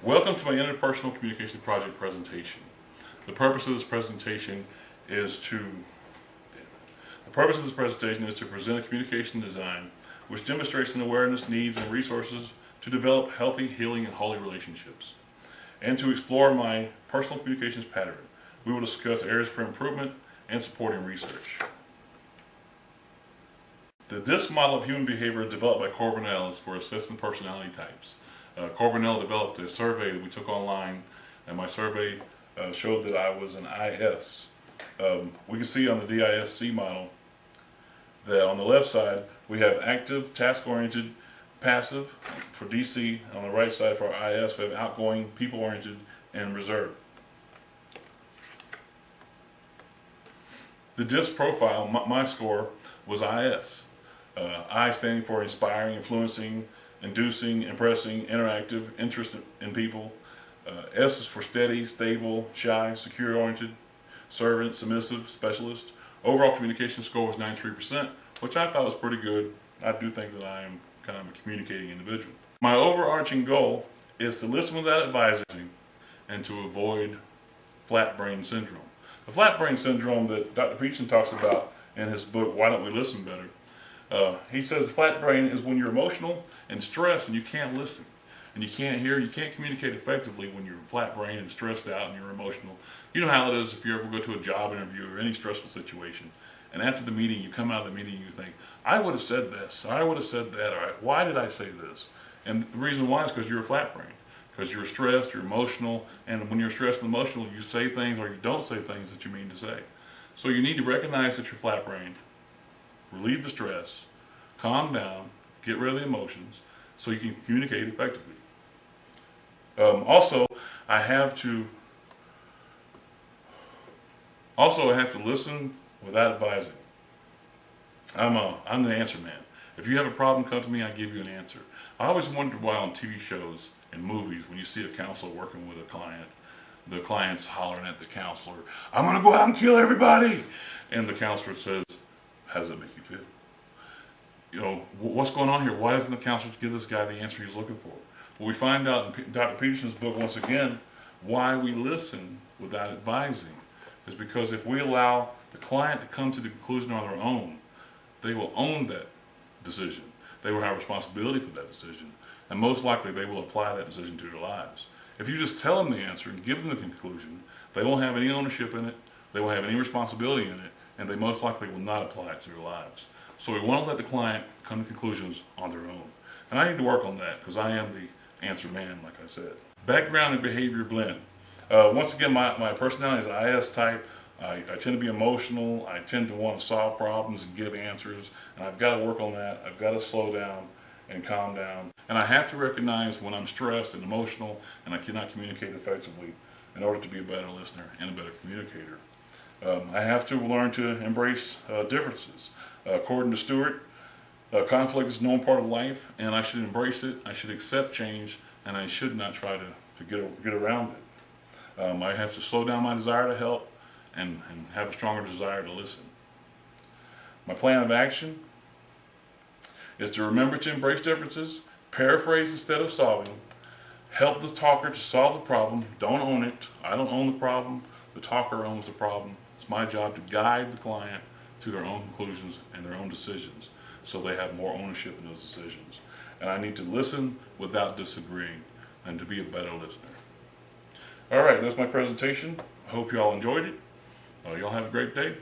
Welcome to my interpersonal communication project presentation. The purpose of this presentation is to present a communication design which demonstrates an awareness, needs, and resources to develop healthy, healing, and holy relationships. And to explore my personal communications pattern, we will discuss areas for improvement and supporting research. The DISC model of human behavior developed by Corbanell is for assessing personality types. Corbanell developed a survey that we took online, and my survey showed that I was an IS. We can see on the DISC model that on the left side we have active, task-oriented, passive for DC. On the right side for IS we have outgoing, people-oriented, and reserved. The DISC profile, my score, was IS. I standing for inspiring, influencing, inducing, impressing, interactive, interest in people. S is for steady, stable, shy, secure-oriented, servant, submissive, specialist. Overall communication score was 93%, which I thought was pretty good. I do think that I am kind of a communicating individual. My overarching goal is to listen without advising and to avoid flat brain syndrome. The flat brain syndrome that Dr. Peterson talks about in his book, Why Don't We Listen Better? He says the flat brain is when you're emotional and stressed and you can't listen. And you can't hear, you can't communicate effectively when you're flat brain and stressed out and you're emotional. You know how it is if you ever go to a job interview or any stressful situation, and after the meeting you come out of the meeting and you think, I would have said this, or I would have said that, or why did I say this? And the reason why is because you're a flat brain. Because you're stressed, you're emotional, and when you're stressed and emotional, you say things or you don't say things that you mean to say. So you need to recognize that you're flat brained, relieve the stress, calm down, get rid of the emotions, so you can communicate effectively. Also, I have to listen without advising. I'm the answer man. If you have a problem, come to me, I give you an answer. I always wondered why on TV shows and movies, when you see a counselor working with a client, the client's hollering at the counselor, I'm going to go out and kill everybody. And the counselor says, how does it make you feel? You know, what's going on here? Why doesn't the counselor give this guy the answer he's looking for? Well, we find out in Dr. Peterson's book, once again, why we listen without advising is because if we allow the client to come to the conclusion on their own, they will own that decision. They will have responsibility for that decision, and most likely they will apply that decision to their lives. If you just tell them the answer and give them the conclusion, they won't have any ownership in it, they won't have any responsibility in it, and they most likely will not apply it to their lives. So we want to let the client come to conclusions on their own. And I need to work on that because I am the answer man, like I said. Background and behavior blend. Once again, my personality is IS type. I tend to be emotional. I tend to want to solve problems and give answers. And I've got to work on that. I've got to slow down and calm down. And I have to recognize when I'm stressed and emotional and I cannot communicate effectively in order to be a better listener and a better communicator. I have to learn to embrace differences. According to Stewart, conflict is a known part of life, and I should embrace it. I should accept change, and I should not try to get around it. I have to slow down my desire to help and have a stronger desire to listen. My plan of action is to remember to embrace differences, paraphrase instead of solving, help the talker to solve the problem, don't own it. I don't own the problem, the talker owns the problem. It's my job to guide the client to their own conclusions and their own decisions so they have more ownership in those decisions. And I need to listen without disagreeing and to be a better listener. All right, that's my presentation. I hope you all enjoyed it. Y'all have a great day.